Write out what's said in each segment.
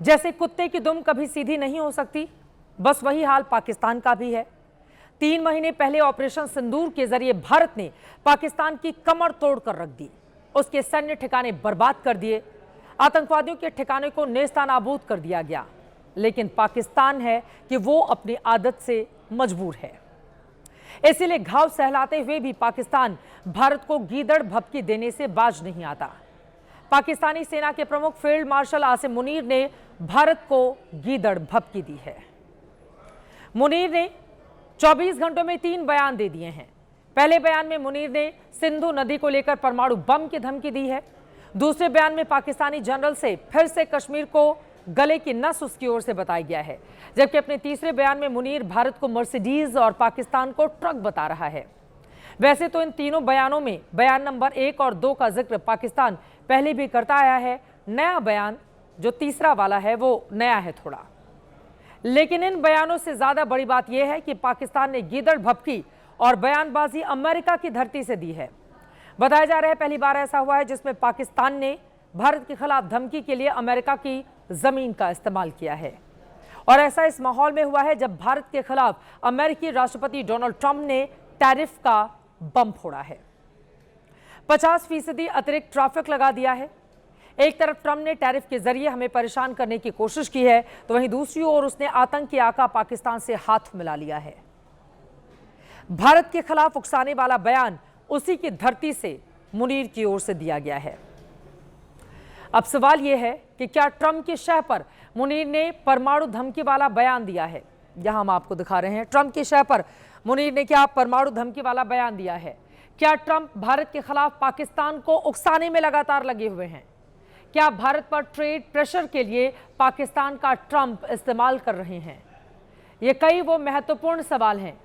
जैसे कुत्ते की दुम कभी सीधी नहीं हो सकती, बस वही हाल पाकिस्तान का भी है। 3 महीने पहले ऑपरेशन सिंदूर के जरिए भारत ने पाकिस्तान की कमर तोड़कर रख दी, उसके सैन्य ठिकाने बर्बाद कर दिए, आतंकवादियों के ठिकाने को नेस्तनाबूद कर दिया गया। लेकिन पाकिस्तान है कि वो अपनी आदत से मजबूर है। इसीलिए घाव सहलाते हुए भी पाकिस्तान भारत को गीदड़ भभकी देने से बाज नहीं आता। पाकिस्तानी सेना के प्रमुख फील्ड मार्शल आसिम मुनीर ने भारत को गीदड़ भभकी दी है। मुनीर ने 24 घंटों में 3 बयान दे दिए हैं। पहले बयान में मुनीर ने सिंधु नदी को लेकर परमाणु बम की धमकी दी है। दूसरे बयान में पाकिस्तानी जनरल से फिर से कश्मीर को गले की नस उसकी ओर से बताया गया है, जबकि अपने तीसरे बयान में मुनीर भारत को मर्सिडीज और पाकिस्तान को ट्रक बता रहा है। वैसे तो इन तीनों बयानों में बयान नंबर 1 और 2 का जिक्र पाकिस्तान पहले भी करता आया है। नया बयान जो तीसरा वाला है वो नया है थोड़ा, लेकिन इन बयानों से ज्यादा बड़ी बात यह है कि पाकिस्तान ने गीदड़ भभकी और बयानबाजी अमेरिका की धरती से दी है। बताया जा रहा है पहली बार ऐसा हुआ है जिसमें पाकिस्तान ने भारत के खिलाफ धमकी के लिए अमेरिका की जमीन का इस्तेमाल किया है। और ऐसा इस माहौल में हुआ है जब भारत के खिलाफ अमेरिकी राष्ट्रपति डोनाल्ड ट्रंप ने टैरिफ का बम फोड़ा है। 50% अतिरिक्त ट्रैफिक लगा दिया है। एक तरफ ट्रंप ने टैरिफ के जरिए हमें परेशान करने की कोशिश की है, तो वहीं दूसरी ओर उसने आतंकी आका पाकिस्तान से हाथ मिला लिया है। भारत के खिलाफ उकसाने वाला बयान उसी की धरती से मुनीर की ओर से दिया गया है। अब सवाल यह है कि क्या ट्रंप की शह पर मुनीर ने परमाणु धमकी वाला बयान दिया है? यहां हम आपको दिखा रहे हैं ट्रंप की शह पर मुनीर ने क्या परमाणु धमकी वाला बयान दिया है। क्या ट्रंप भारत के खिलाफ पाकिस्तान को उकसाने में लगातार लगे हुए हैं? क्या भारत पर ट्रेड प्रेशर के लिए पाकिस्तान का ट्रंप इस्तेमाल कर रहे हैं? ये कई वो महत्वपूर्ण सवाल हैं।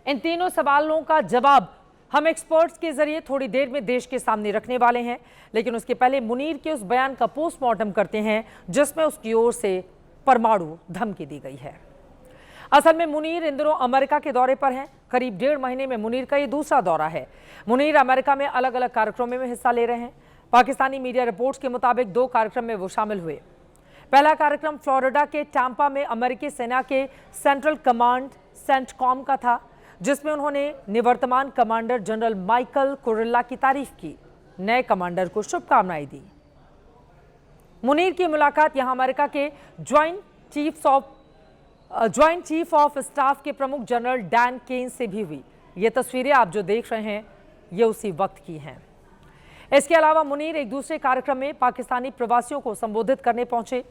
इन तीनों सवालों का जवाब हम एक्सपर्ट्स के जरिए थोड़ी देर में देश के सामने रखने वाले हैं, लेकिन उसके पहले मुनीर के उस बयान का पोस्टमार्टम करते हैं जिसमें उसकी ओर से परमाणु धमकी दी गई है। असल में मुनीर इन दिनों अमेरिका के दौरे पर हैं। करीब 1.5 महीने में मुनीर का ये दूसरा दौरा है। मुनीर अमेरिका में अलग अलग कार्यक्रमों में हिस्सा ले रहे हैं। पाकिस्तानी मीडिया रिपोर्ट्स के मुताबिक 2 कार्यक्रम में वो शामिल हुए। पहला कार्यक्रम फ्लोरिडा के टैंपा में अमेरिकी सेना के सेंट्रल कमांड सेंटकॉम का था, जिसमें उन्होंने निवर्तमान कमांडर जनरल माइकल कुरिल्ला की तारीफ की, नए कमांडर को शुभकामनाएं दी। मुनीर की मुलाकात यहां अमेरिका के ज्वाइंट चीफ ऑफ स्टाफ के प्रमुख जनरल डैन केन से भी हुई। ये तस्वीरें आप जो देख रहे हैं ये उसी वक्त की हैं। इसके अलावा मुनीर एक दूसरे कार्यक्रम में पाकिस्तानी प्रवासियों को संबोधित करने पहुंचे।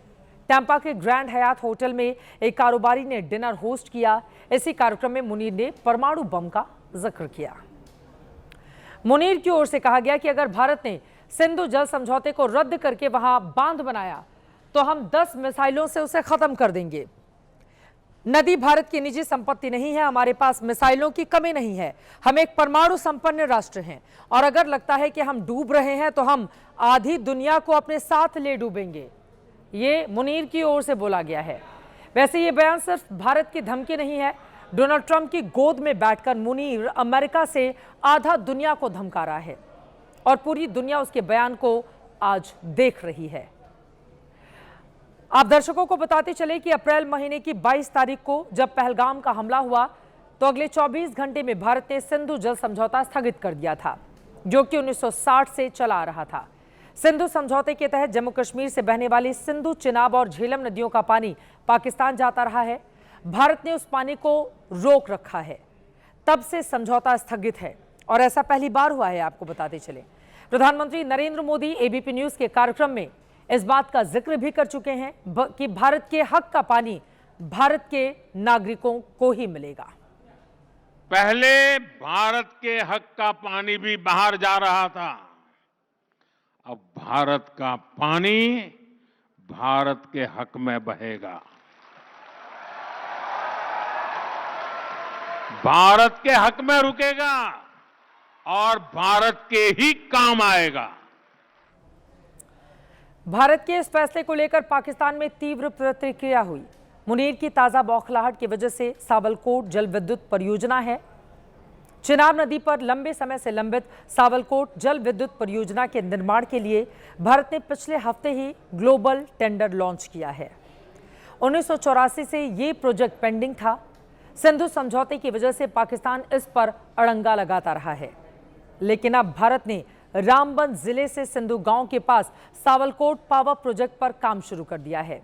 टैंपा के ग्रैंड हयात होटल में एक कारोबारी ने डिनर होस्ट किया। इसी कार्यक्रम में मुनीर ने परमाणु बम का जिक्र किया। मुनीर की ओर से कहा गया कि अगर भारत ने सिंधु जल समझौते को रद्द करके वहां बांध बनाया तो हम 10 मिसाइलों से उसे खत्म कर देंगे। नदी भारत की निजी संपत्ति नहीं है, हमारे पास मिसाइलों की कमी नहीं है, हम एक परमाणु संपन्न राष्ट्र हैं और अगर लगता है कि हम डूब रहे हैं तो हम आधी दुनिया को अपने साथ ले डूबेंगे। ये मुनीर की ओर से बोला गया है। वैसे ये बयान सिर्फ भारत की धमकी नहीं है। डोनाल्ड ट्रंप की गोद में बैठकर मुनीर अमेरिका से आधा दुनिया को धमका रहा है और पूरी दुनिया उसके बयान को आज देख रही है। आप दर्शकों को बताते चले कि अप्रैल महीने की 22 तारीख को जब पहलगाम का हमला हुआ तो अगले 24 घंटे में भारत ने सिंधु जल समझौता स्थगित कर दिया था, जो कि 1960 से चला आ रहा था। सिंधु समझौते के तहत जम्मू कश्मीर से बहने वाली सिंधु, चिनाब और झेलम नदियों का पानी पाकिस्तान जाता रहा है। भारत ने उस पानी को रोक रखा है, तब से समझौता स्थगित है और ऐसा पहली बार हुआ है। आपको बताते चले प्रधानमंत्री नरेंद्र मोदी एबीपी न्यूज के कार्यक्रम में इस बात का जिक्र भी कर चुके हैं कि भारत के हक का पानी भारत के नागरिकों को ही मिलेगा। पहले भारत के हक का पानी भी बाहर जा रहा था, अब भारत का पानी भारत के हक में बहेगा, भारत के हक में रुकेगा और भारत के ही काम आएगा। भारत के इस फैसले को लेकर पाकिस्तान में तीव्र प्रतिक्रिया हुई। मुनीर की ताजा बौखलाहट की वजह से सावलकोट जल विद्युत परियोजना है। चिनाब नदी पर लंबे समय से लंबित सावलकोट जल विद्युत परियोजना के निर्माण के लिए भारत ने पिछले हफ्ते ही ग्लोबल टेंडर लॉन्च किया है। 1984 से ये प्रोजेक्ट पेंडिंग था। सिंधु समझौते की वजह से पाकिस्तान इस पर अड़ंगा लगाता रहा है, लेकिन अब भारत ने रामबन जिले से सिंधु गांव के पास सावलकोट पावर प्रोजेक्ट पर काम शुरू कर दिया है।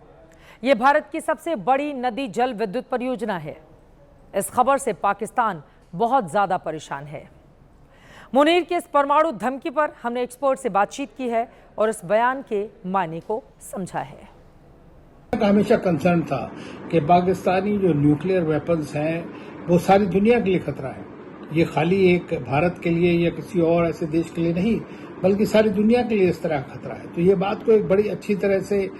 यह भारत की सबसे बड़ी नदी जल विद्युत परियोजना है। इस खबर से पाकिस्तान बहुत ज्यादा परेशान है। मुनीर के इस परमाणु धमकी पर हमने एक्सपर्ट से बातचीत की है और इस बयान के मायने को समझा है। हमेशा कंसर्न था कि पाकिस्तानी जो न्यूक्लियर वेपन्स हैं वो सारी दुनिया के लिए खतरा है। ये खाली एक भारत के लिए या किसी और ऐसे देश के लिए नहीं, बल्कि सारी दुनिया के लिए इस तरह का खतरा है। तो ये बात को एक बड़ी अच्छी तरह से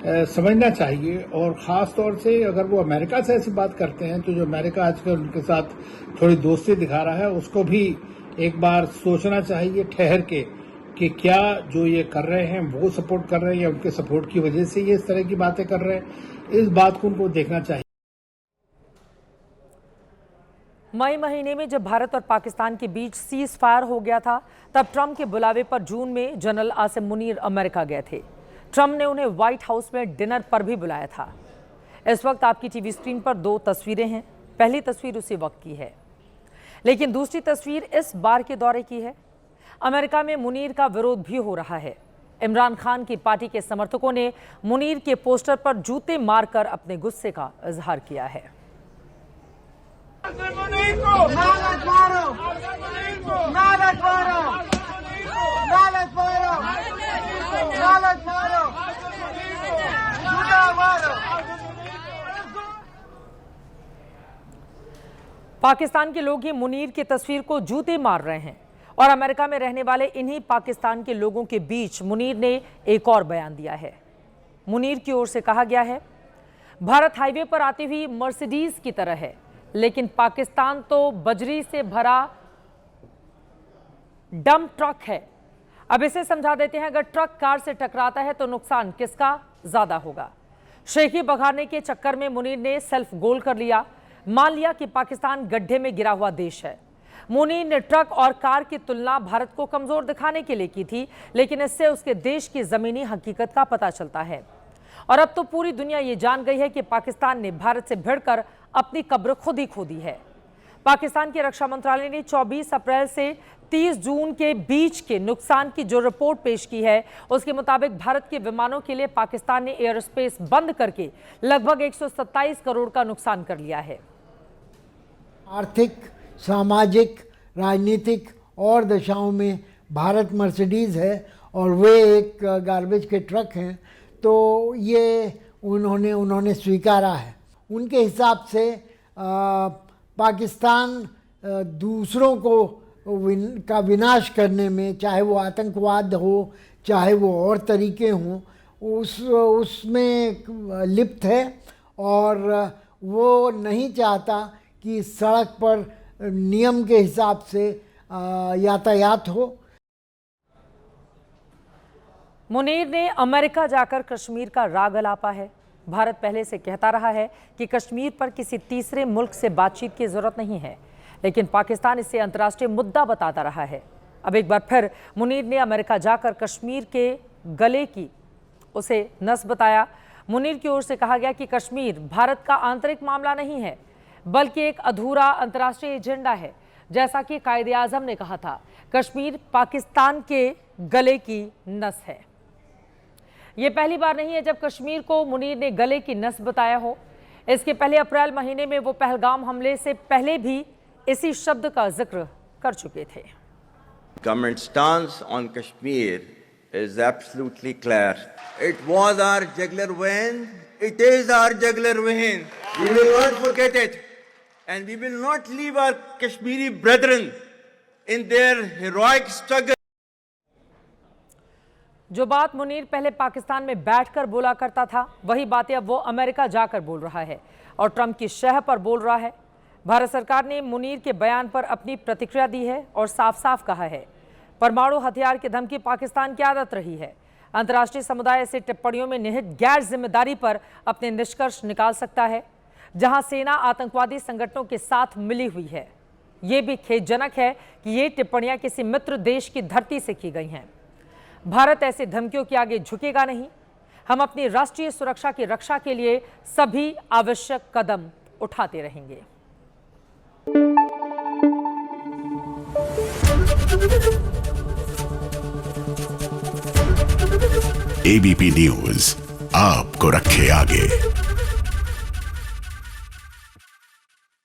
समझना चाहिए, और खास तौर से अगर वो अमेरिका से ऐसी बात करते हैं तो जो अमेरिका आजकल उनके साथ थोड़ी दोस्ती दिखा रहा है, उसको भी एक बार सोचना चाहिए ठहर के कि क्या जो ये कर रहे हैं वो सपोर्ट कर रहे हैं या उनके सपोर्ट की वजह से ये इस तरह की बातें कर रहे हैं। इस बात को उनको देखना चाहिए। मई महीने में जब भारत और पाकिस्तान के बीच सीज फायर हो गया था, तब ट्रंप के बुलावे पर जून में जनरल आसिम मुनीर अमेरिका गए थे। ट्रंप ने उन्हें व्हाइट हाउस में डिनर पर भी बुलाया था। इस वक्त आपकी टीवी स्क्रीन पर दो तस्वीरें हैं। पहली तस्वीर उसी वक्त की है, लेकिन दूसरी तस्वीर इस बार के दौरे की है। अमेरिका में मुनीर का विरोध भी हो रहा है। इमरान खान की पार्टी के समर्थकों ने मुनीर के पोस्टर पर जूते मारकर अपने गुस्से का इजहार किया है। पाकिस्तान के लोग ही मुनीर की तस्वीर को जूते मार रहे हैं और अमेरिका में रहने वाले इन्हीं पाकिस्तान के लोगों के बीच मुनीर ने एक और बयान दिया है। मुनीर की ओर से कहा गया है, भारत हाईवे पर आती हुई मर्सिडीज की तरह है, लेकिन पाकिस्तान तो बजरी से भरा डंप ट्रक है। अब इसे समझा देते हैं, अगर ट्रक कार से टकराता है तो नुकसान किसका ज्यादा होगा। शेखी बघारने के चक्कर में मुनीर ने सेल्फ गोल कर लिया। मान लिया कि पाकिस्तान गड्ढे में गिरा हुआ देश है। मुनीर ने ट्रक और कार की तुलना भारत को कमजोर दिखाने के लिए की थी, लेकिन इससे उसके देश की जमीनी हकीकत का पता चलता है। और अब तो पूरी दुनिया ये जान गई है कि पाकिस्तान ने भारत से भिड़कर अपनी कब्र खुद ही खोदी है। पाकिस्तान के रक्षा मंत्रालय ने 24 अप्रैल से 30 जून के बीच के नुकसान की जो रिपोर्ट पेश की है, उसके मुताबिक भारत के विमानों के लिए पाकिस्तान ने एयर स्पेस बंद करके लगभग 127 करोड़ का नुकसान कर लिया है। आर्थिक, सामाजिक, राजनीतिक और दशाओं में भारत मर्सिडीज़ है और वे एक गार्बेज के ट्रक हैं, तो ये उन्होंने स्वीकारा है। उनके हिसाब से पाकिस्तान दूसरों को का विनाश करने में, चाहे वो आतंकवाद हो, चाहे वो और तरीके हों, उसमें लिप्त है और वो नहीं चाहता कि सड़क पर नियम के हिसाब से यातायात हो। मुनीर ने अमेरिका जाकर कश्मीर का राग अलापा है। भारत पहले से कहता रहा है कि कश्मीर पर किसी तीसरे मुल्क से बातचीत की जरूरत नहीं है, लेकिन पाकिस्तान इसे अंतर्राष्ट्रीय मुद्दा बताता रहा है। अब एक बार फिर मुनीर ने अमेरिका जाकर कश्मीर के गले की उसे नस बताया। मुनीर की ओर से कहा गया कि कश्मीर भारत का आंतरिक मामला नहीं है, बल्कि एक अधूरा अंतर्राष्ट्रीय एजेंडा है। जैसा कि कायदे आजम ने कहा था, कश्मीर पाकिस्तान के गले की नस है। यह पहली बार नहीं है जब कश्मीर को मुनीर ने गले की नस बताया हो। इसके पहले अप्रैल महीने में वो पहलगाम हमले से पहले भी इसी शब्द का जिक्र कर चुके थे। Government stance on Kashmir is absolutely clear. It was our jugular vein. It is our jugular vein. We will not forget it, and we will not leave our Kashmiri brethren in their heroic struggle. जो बात मुनीर पहले पाकिस्तान में बैठकर बोला करता था, वही बातें अब वो अमेरिका जाकर बोल रहा है और ट्रंप की शह पर बोल रहा है। भारत सरकार ने मुनीर के बयान पर अपनी प्रतिक्रिया दी है और साफ साफ कहा है, परमाणु हथियार की धमकी पाकिस्तान की आदत रही है। अंतर्राष्ट्रीय समुदाय ऐसी टिप्पणियों में निहित गैर जिम्मेदारी पर अपने निष्कर्ष निकाल सकता है। जहां सेना आतंकवादी संगठनों के साथ मिली हुई है, ये भी खेदजनक है कि ये टिप्पणियां किसी मित्र देश की धरती से की गई हैं। भारत ऐसी धमकियों के आगे झुकेगा नहीं। हम अपनी राष्ट्रीय सुरक्षा की रक्षा के लिए सभी आवश्यक कदम उठाते रहेंगे। एबीपी न्यूज आपको रखे आगे।